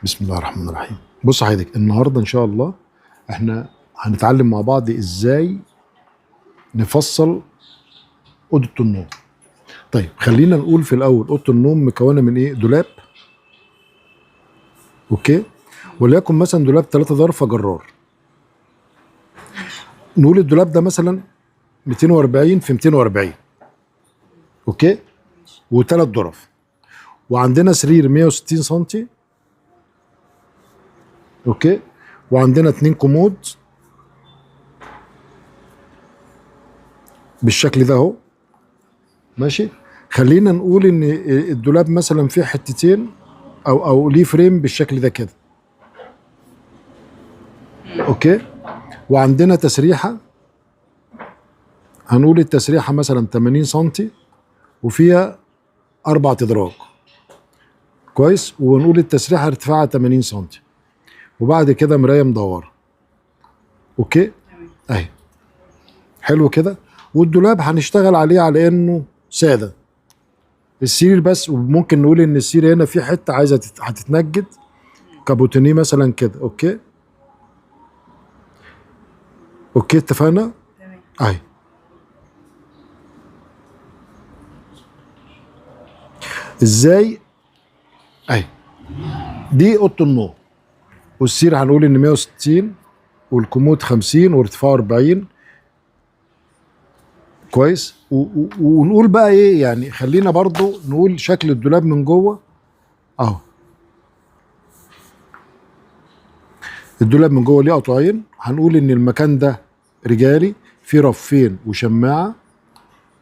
بسم الله الرحمن الرحيم. بص حضرتك، النهارده ان شاء الله احنا هنتعلم مع بعض ازاي نفصل اوضه النوم. طيب خلينا نقول في الاول اوضه النوم مكونه من ايه؟ دولاب، اوكي، وليكن مثلا دولاب 3 ظرفه جرار. نقول الدولاب ده مثلا 240 في 240، اوكي، وثلاث ظرف، وعندنا سرير 160 سم، اوكي، وعندنا 2 كومود بالشكل ده اهو، ماشي. خلينا نقول ان الدولاب مثلا فيه حتتين او ليه فريم بالشكل ده كده، اوكي، وعندنا تسريحه، هنقول التسريحه مثلا 80 سم وفيها 4 ادراج، كويس، ونقول التسريحه ارتفاعها 80 سم، وبعد كده مرايه مدوره، اوكي، اهي، حلو كده. والدولاب هنشتغل عليه على انه ساده، السرير بس، وممكن نقول ان السرير هنا في حته عايزه هتتنجد كابوتينيه مثلا كده، اوكي، اوكي، اتفقنا. اهي ازاي، اهي دي اوضه النوم، والسرير هنقول ان 160 والكومود 50 وارتفاعه 40، كويس. ونقول بقى ايه يعني، خلينا برضو نقول شكل الدولاب من جوه اهو. الدولاب من جوه ليه قطعين، هنقول ان المكان ده رجالي فيه رفين وشماعه،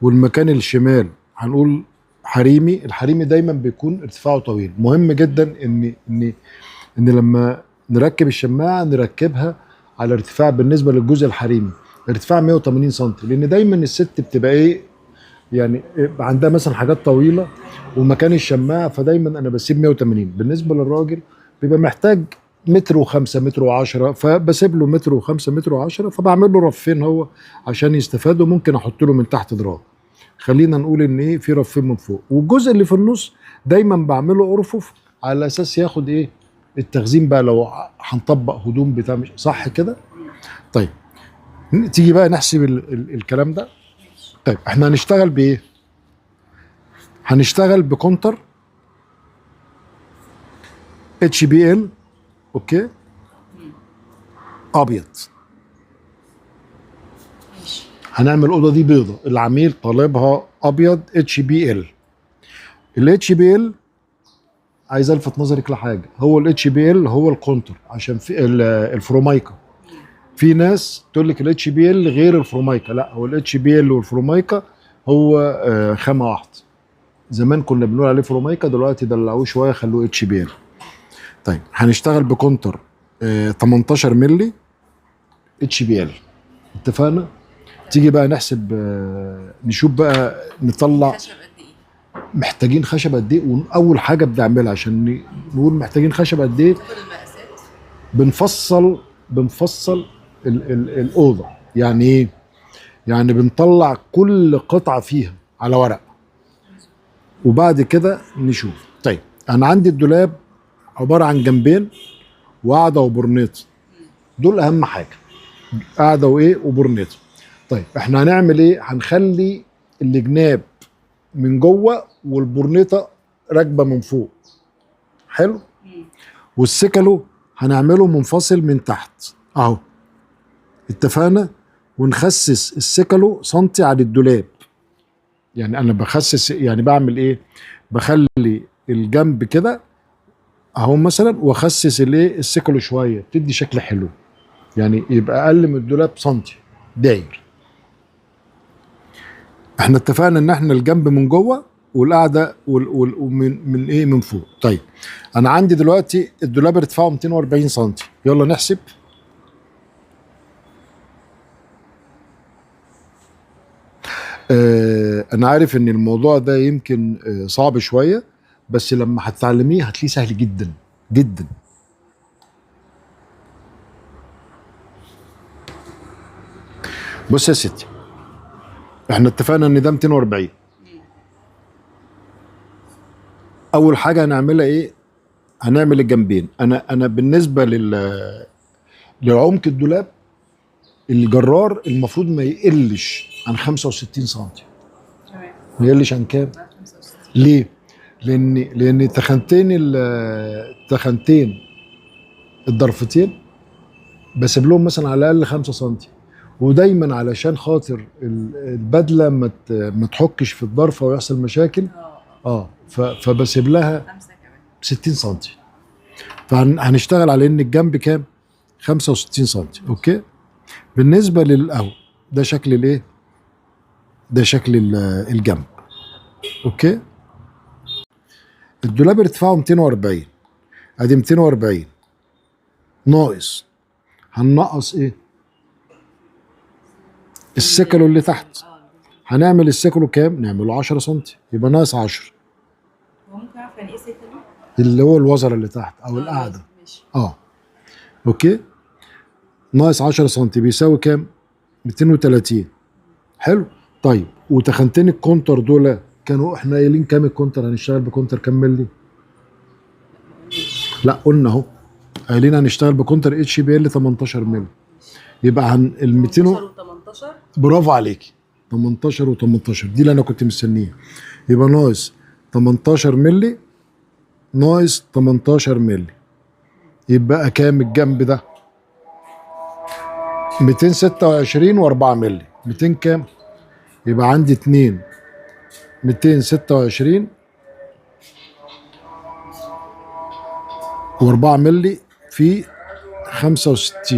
والمكان الشمال هنقول حريمي. الحريمي دايما بيكون ارتفاعه طويل، مهم جدا ان لما نركب الشماعه نركبها على ارتفاع، بالنسبه للجزء الحريمي ارتفاع 180 سم، لان دايما الست بتبقى ايه يعني، عندها مثلا حاجات طويله ومكان الشماعه، فدايما انا بسيب 180. بالنسبه للراجل بيبقى محتاج متر وخمسة، متر وعشرة، فبسيب له متر وخمسة، متر وعشرة، فبعمل له رفين هو عشان يستفادوا. ممكن احط له من تحت دراج، خلينا نقول ان ايه، في رفين من فوق، والجزء اللي في النص دايما بعمله ارفف على اساس ياخد ايه التخزين بقى، لو هنطبق هدوم بتاع، مش صح كده؟ طيب تيجي بقى نحسب الكلام ده. طيب احنا هنشتغل بايه؟ هنشتغل بكونتر اتش بي ال، اوكي، ابيض. هنعمل الاوضه دي بيضه، العميل طالبها ابيض اتش بي ال. الاتش بي ال عايز الفت نظرك لحاجه، هو الاتش بي ال هو الكونتر، عشان في الفرومايكا في ناس تقول لك الاتش بي ال غير الفرومايكا، لا، هو الاتش بي ال والفرومايكا هو خامه واحده. زمان كنا بنقول عليه فرومايكا، دلوقتي دلعوه شويه خلوه اتش بي ال. طيب هنشتغل بكونتر 18 مللي اتش بي ال، اتفقنا. تيجي بقى نحسب، نشوف بقى نطلع خشب قد ايه؟ محتاجين خشب قد ايه، واول حاجه بنعملها عشان نقول محتاجين خشب قد ايه، تاخد المقاسات. بنفصل الاوضه. يعني ايه؟ يعني بنطلع كل قطعه فيها على ورق، وبعد كده نشوف. طيب انا عندي الدولاب عباره عن جنبين وقاعده وبرنيط، دول اهم حاجه، قاعده وايه وبرنيط. طيب احنا هنعمل ايه؟ هنخلي الجناب من جوه والبرنيطه راكبه من فوق، حلو، والسكلو هنعمله منفصل من تحت اهو، اتفقنا. ونخسس السكلو سنتي على الدولاب. يعني انا بخسس، يعني بعمل ايه؟ بخلي الجنب كده اهو مثلا، واخسس الايه السكلو شويه، تدي شكل حلو، يعني يبقى اقل من الدولاب سنتي داير. احنا اتفقنا ان احنا الجنب من جوه والقاعده ومن ايه من فوق. طيب انا عندي دلوقتي الدولاب ارتفاعه 240 سم، يلا نحسب. انا عارف ان الموضوع ده يمكن صعب شويه، بس لما هتتعلميه هتلاقيه سهل جدا جدا. بص يا ستي، احنا اتفقنا ان ده 240. اول حاجه هنعملها ايه؟ هنعمل الجنبين. انا بالنسبه لعمق الدولاب، الجرار المفروض ما يقلش عن 65 سم. تمام. ما يقلش عن كام؟ 65. ليه؟ لان تخنتين الضرفتين بسيب لهم مثلا على الاقل 5 سم، ودايما علشان خاطر البدله ما تحكش في الضرفه ويحصل مشاكل. فبسيب لها 5 كمان 60 سم. فهنشتغل على ان الجنب كام؟ 65 سم. اوكي. بالنسبه للقهوه، ده شكل الايه؟ ده شكل الجنب. اوكي. الدولاب ارتفاعه 240، ادي 240 ناقص، هننقص ايه؟ السكلو اللي تحت. هنعمل السكلو كام؟ نعمله 10 سم، يبقى ناقص 10. هو ممكن اعرف يعني ايه سكلو؟ اللي هو الوزر اللي تحت او القاعده. ماشي. اوكي. ناقص 10 سم بيساوي كام؟ 230. حلو. طيب وتخنتين الكونتر دول كانوا احنا قايلين كام الكونتر؟ هنشتغل بكونتر كام ملي؟ لا قلنا اهو، قايلين هنشتغل بكونتر اتش بي ال 18 ملي. يبقى ال 200 18 و18. برافو عليكي. 18 و18 دي اللي انا كنت مستنيها. يبقى ناقص 18 ملي ناقص 18 ملي، يبقى كام الجنب ده؟ 226 و4 ملي. 200 كام؟ يبقى عندي 226 و4 ملي في 65،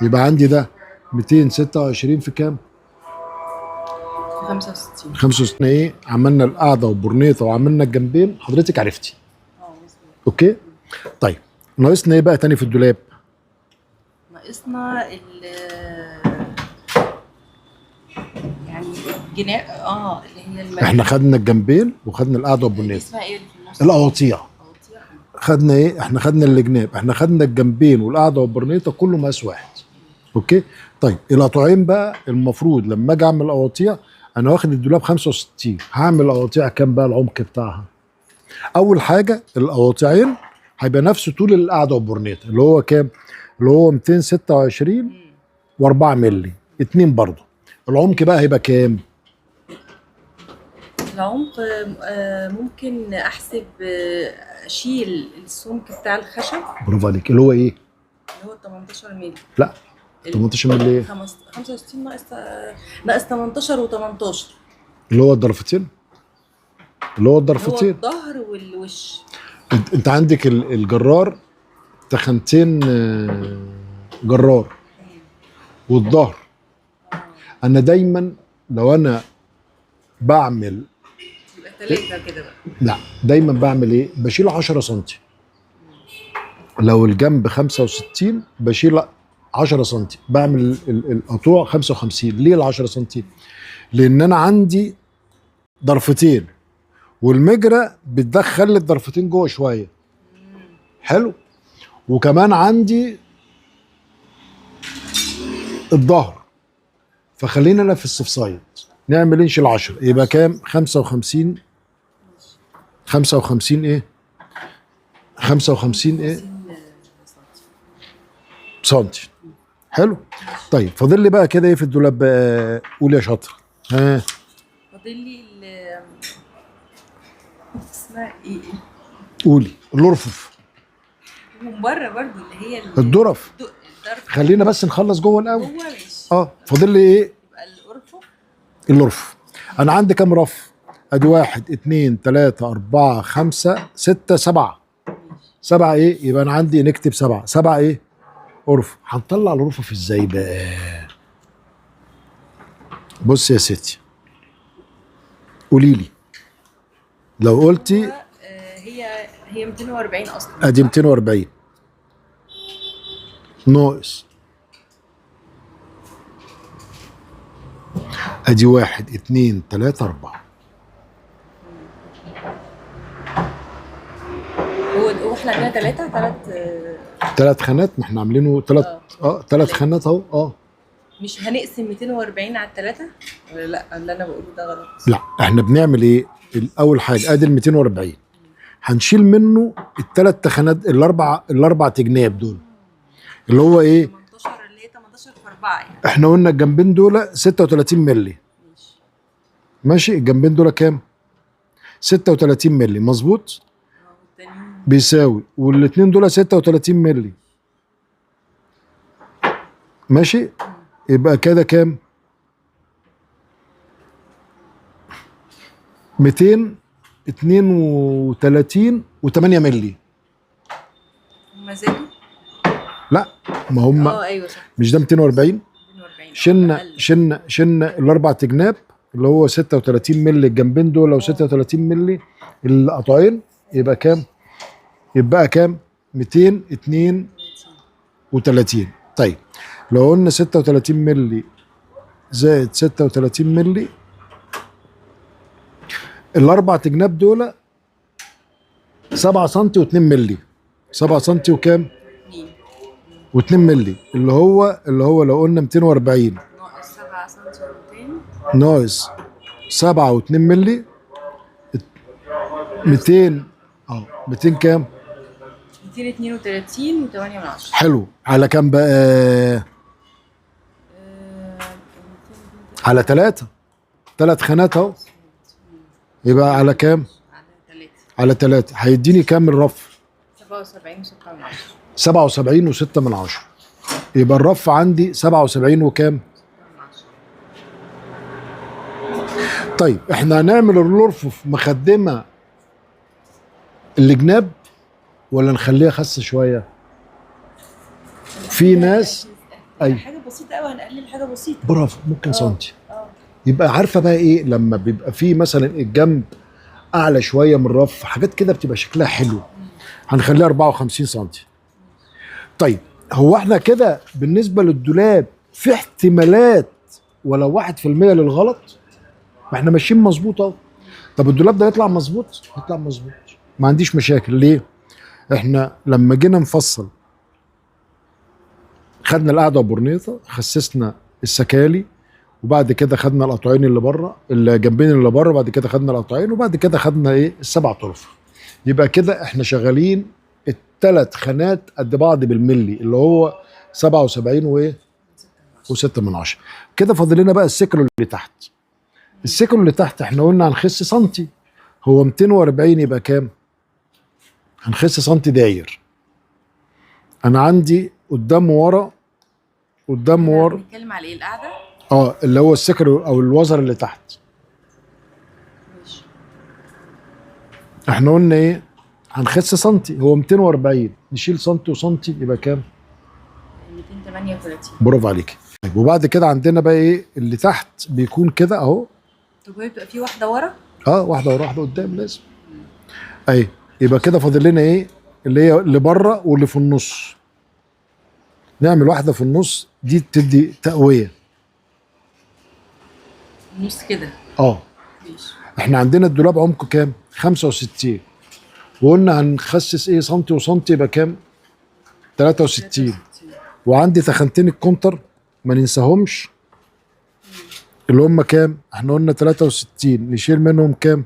يبقى عندي ده 226 في كام؟ 65. 65 ايه؟ عملنا القعده وبرنيطه وعملنا الجنبين، حضرتك عرفتي. اوكي. طيب ناقصنا ايه بقى تاني في الدولاب؟ ناقصنا يعني الجناب اللي هي احنا خدنا الجنبين وخدنا القعده والبرنيطه. اسمها ايه اللي في النص؟ القواطيع. خدنا ايه؟ احنا خدنا الجناب، احنا خدنا الجنبين والقعده والبرنيطه كله مقاس واحد. اوكي. طيب القطوعين بقى، المفروض لما اجي اعمل قواطيع انا واخد الدولاب 65، هعمل قواطيع كام بقى العمق بتاعها؟ اول حاجه القواطعين هيبقى نفس طول القعده والبرنيطه اللي هو كام؟ اللي هو 226 و4 مللي، اتنين برضه. العمق بقى هيبقى كام؟ العمق ممكن احسب، اشيل السمك بتاع الخشب. برافو عليك. اللي هو ايه؟ اللي هو 18 مللي. لا 18 مللي ايه؟ 65 ناقص 18 و18 اللي هو الضرفتين. اللي هو الضرفتين، هو الظهر والوش. انت عندك الجرار تخنتين جرار والظهر. انا دايما لو انا بعمل يبقى 3 كده بقى. لا دايما بعمل ايه؟ بشيل 10 سم. لو الجنب 65 بشيل 10 سم، بعمل القطوع 55. ليه ال 10 سم؟ لان انا عندي ضرفتين والمجرى بتدخل الضرفتين جوه شويه. حلو. وكمان عندي الظهر، فخلينا انا في السفسايد نعمل انش ال 10 يبقى كام؟ 55 ايه؟ 55 ايه؟ سنتي. حلو. طيب فاضل لي بقى كده ايه في الدولاب بقى؟ قول يا شاطر. ها فاضل لي اسمها ايه؟ قولي. الارفف. من بره برضو اللي هي الظرف. خلينا بس نخلص جوه الاول. جوه ماشي. فاضل لي ايه؟ يبقى الارفف. الارفف. انا عندي كام رف؟ ادي 1 2 3 4 5 6 7. 7 ايه؟ يبقى انا عندي نكتب 7. 7 ايه؟ أرفف. هنطلع الأرفف ازاي بقى؟ بص يا ستي، قولي لي. لو قلتي هي 240 اصلا. ادي 240 ناقص ادي 1 2 3 4. هو احنا عندنا ثلاث خانات. ما احنا عاملينه ثلاث خانات اهو. مش هنقسم 240 على 3 ولا لا؟ اللي انا بقوله ده غلط. لا احنا بنعمل ايه؟ اول حاجه ادي ال 240 هنشيل منه الثلاث تخانات الاربع تجناب دول، اللي هو ايه؟ 18 اللي هي 18 في 4 يعني. احنا قلنا الجنبين دول 36 مللي. ماشي. ماشي، الجنبين دول كام؟ 36 مللي مظبوط؟ والتانيين بيساوي، والاثنين دول 36 مللي. ماشي، يبقى كده كام؟ 232 و8 مللي. هم زادوا؟ لا، ما هم ايوه صح. مش ده 240؟ 240 شلنا الاربع تجناب اللي هو 36 مللي الجنبين دول، لو 36 مللي القطعين يبقى كام؟ يبقى كام؟ 232. طيب لو قلنا 36 مللي زائد 36 مللي، الاربع تجناب دول 7 سم و2 مللي. 7 سم وكام؟ 2 و2 مللي، اللي هو لو قلنا 240 ناقص 7 سم و200 ناقص 7 و2 مللي 200. 200 كام؟ 232 و8 من 10. حلو. على كام بقى؟ على 3 خانات اهو. يبقى على كام؟ على 3. على 3 هيديني كام الرف؟ 77 و6 من 10. 77 و6 من 10. يبقى الرف عندي 77 وكام؟ من 10. طيب احنا هنعمل الرفوف مخدمه الجناب ولا نخليها خس شويه؟ في ناس حاجه بسيطه قوي، هنقلل حاجه بسيطه. برافو، ممكن سنتي. يبقى عارفه بقى ايه لما بيبقى في مثلا الجنب اعلى شويه من الرف، حاجات كده بتبقى شكلها حلو، هنخليها 54 سنتي. طيب هو احنا كده بالنسبه للدولاب في احتمالات ولو 1% للغلط؟ ما احنا ماشيين مظبوط اهو. طب الدولاب ده يطلع مظبوط؟ يطلع مظبوط، ما عنديش مشاكل. ليه؟ احنا لما جينا نفصل خدنا القعده وبورنيطه، خسسنا السكالي، وبعد كده خدنا القطعين اللي بره، الجنبين اللي بره، بعد كده خدنا القطعين، وبعد كده خدنا ايه؟ السبع طرف. يبقى كده احنا شغالين الثلاث خانات قد بعض بالملي، اللي هو 77 وايه؟ و6 من 10. كده فاضل لنا بقى السكر اللي تحت. السكر اللي تحت احنا قلنا هنخس سنتي، هو 240 يبقى كام؟ هنخس سنتي داير. انا عندي قدام ورا بنتكلم على ايه؟ القعده؟ اللي هو السكر او الوزر اللي تحت. ماشي. احنا قلنا ايه؟ هنخس سنتي، هو 240 نشيل سنتي وسنتي يبقى كام؟ 238. برافو عليك. طيب وبعد كده عندنا بقى ايه اللي تحت؟ بيكون كده اهو. طب هي بتبقى في واحده ورا؟ واحده ورا واحده قدام لازم. اي يبقى كده فاضل لنا ايه؟ اللي هي اللي بره واللي في النص. نعمل واحده في النص دي تدي تقويه. النص كده. ماشي. احنا عندنا الدولاب عمقه كام؟ 65، وقلنا هنخسس ايه؟ سنتي وسنتي يبقى كام؟ 63. وعندي تخنتين الكونتر ما ننساهمش، اللي هم كام؟ احنا قلنا 63 نشيل منهم كام؟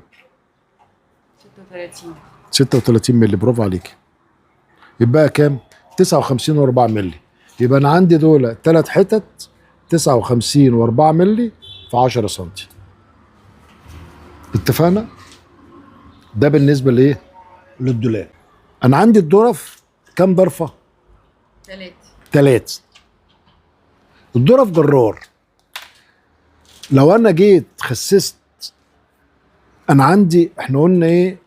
36. 36 مللي. برافو عليك. يبقى كام؟ 59 و4 مللي. يبقى انا عندي دول 3 حتت 59 و4 مللي في 10 سنتي. اتفقنا؟ ده بالنسبه لايه؟ للدولاب. انا عندي الظرف كام ضرفه؟ 3. الظرف جرار. لو انا جيت خسست، انا عندي احنا قلنا ايه؟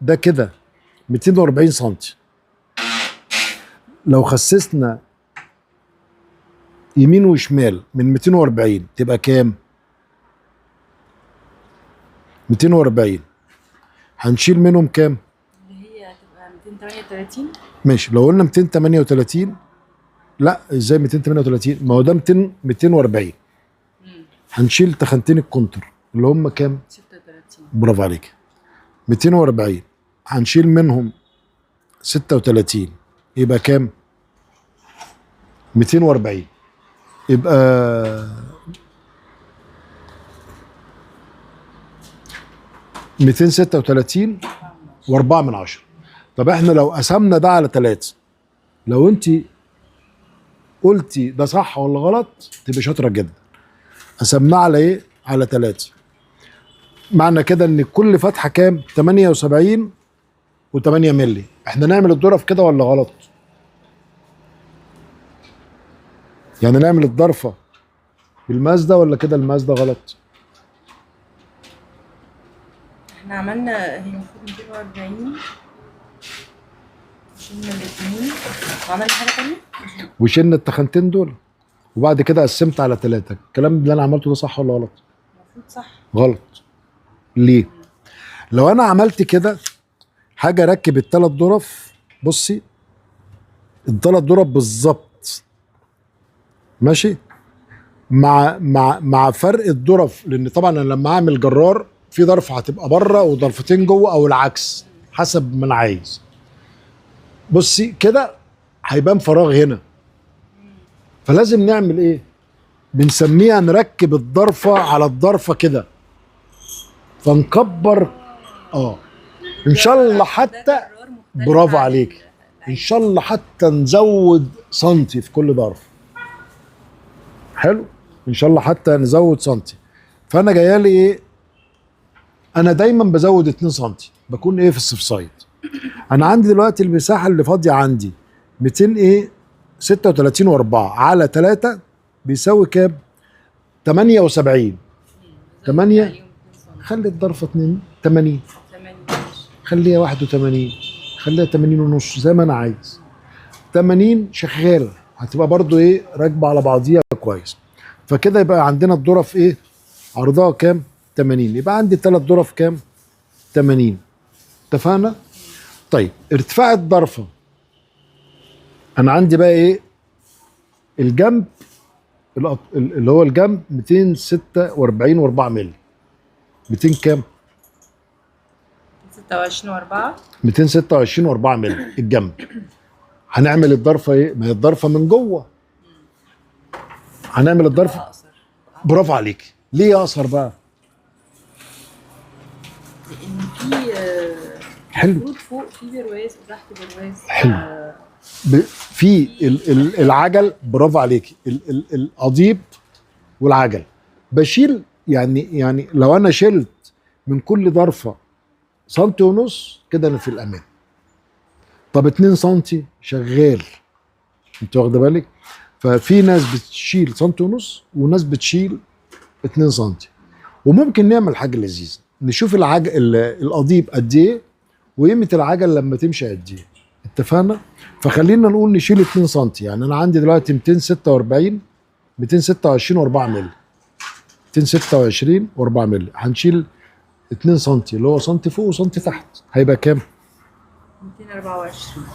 ده كده 240 سنتي. لو خسسنا يمين وشمال من 240 تبقى كام؟ 240 هنشيل منهم كام؟ اللي هي هتبقى 238. ماشي، لو قلنا 238. لا ازاي 238؟ ما هو ده 240. هنشيل تخنتين الكونتر اللي هم كام؟ 36. برافو عليك. 240 هنشيل منهم 36 يبقى كام؟ 240. يبقى 236 واربعة من عشرة. طب احنا لو قسمنا ده على 3، لو انت قلتي ده صح ولا غلط تبقى شاطره جدا. قسمناه على ايه؟ على 3. معنى كده ان كل فتحه كام؟ 78 و8 مللي. احنا نعمل الظرف كده ولا غلط؟ يعني نعمل الضرفه بالمقاس ده ولا كده المقاس ده غلط؟ احنا عملنا هي المفروض 240 شلنا الاثنين وعملنا حاجة تانية. وشلنا التخنتين دول وبعد كده قسمت على 3. الكلام اللي انا عملته ده صح ولا غلط؟ المفروض صح. غلط. ليه؟ لو انا عملت كده حاجه اركب الثلاث ظرف، بصي الثلاث ظرف بالظبط ماشي، مع فرق الظرف، لان طبعا انا لما اعمل جرار في ظرفه هتبقى بره وظرفتين جوه او العكس حسب ما انا عايز. بصي كده هيبان فراغ هنا، فلازم نعمل ايه؟ بنسميها نركب الضرفه على الضرفه كده، فنكبر ان شاء الله حتى. برافو عليك. ان شاء الله حتى نزود سنتي في كل ظرف. حلو، ان شاء الله حتى نزود سنتي. فانا جايه ايه؟ انا دايما بزود 2 سنتي، بكون ايه في السيف سايد. انا عندي دلوقتي المساحه اللي فاضيه عندي 200 ايه 36 و4 على 3 بيساوي كام؟ 78. 8 خلي الضرفه 2 80، خليها 81، خليها 80 ونص زي ما انا عايز. 80 شغاله، هتبقى برضو ايه راكبه على بعضيها كويس. فكده يبقى عندنا الظرف ايه؟ عرضها كام؟ 80. يبقى عندي 3 ظرف كام؟ 80. اتفقنا؟ طيب ارتفاع الضرفه انا عندي بقى ايه؟ الجنب اللي هو الجنب 246 و4 مللي. 200 كام؟ 26 و4 226 و4 مللي الجنب. هنعمل الضرفه ايه؟ ما هي الضرفه من جوه. هنعمل الضرفه اقصر. برافو عليك. ليه اقصر بقى؟ لان في حلو. المفروض فوق في برواز وتحت برواز. حلو. في العجل، برافو عليك، القضيب والعجل بشيل. يعني لو انا شلت من كل ضرفه سنتي ونص كده انا في الامان. طب 2 سنتي شغال، انت واخده بالك؟ ففي ناس بتشيل سنتي ونص وناس بتشيل 2 سنتي. وممكن نعمل حاجه لذيذه، نشوف القضيب قد ايه وقيمه العجل لما تمشي قد ايه. اتفقنا؟ فخلينا نقول نشيل 2 سنتي. يعني انا عندي دلوقتي 246 226 و4 مللي. 226 و4 مللي هنشيل 2 سنتي اللي هو سنتي فوق وسنتي تحت، هيبقى كام؟ 224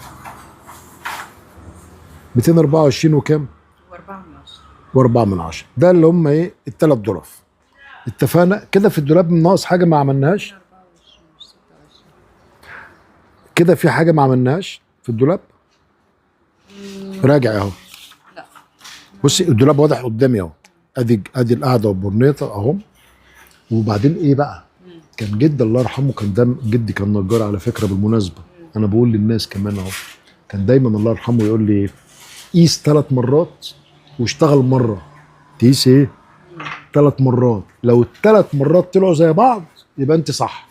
224 وكام؟ و4 و4 من 10. ده اللي هم ايه؟ الثلاث ظرف. اتفقنا؟ كده في الدولاب ناقص حاجه ما عملناهاش؟ كده في حاجه ما عملناهاش في الدولاب؟ راجع اهو. لا بصي الدولاب واضح قدامي اهو. ادي القعده والبورنيطه اهو. وبعدين ايه بقى؟ كان جدي الله يرحمه، جدي كان نجار على فكره بالمناسبه. انا بقول للناس كمان اهو، كان دايما الله يرحمه يقول لي قيس 3 مرات واشتغل مره. تقيس ايه؟ 3 مرات. لو ال3 مرات طلعوا زي بعض يبقى انت صح.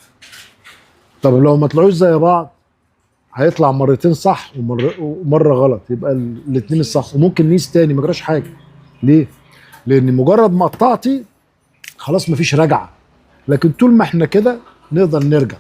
طب لو ما طلعوش زي بعض هيطلع مرتين صح ومره غلط، يبقى الاثنين الصح. وممكن نقيس تاني ما جراش حاجه. ليه؟ لان مجرد ما قطعتي خلاص مفيش رجعه. لكن طول ما احنا كده نقدر نرجع.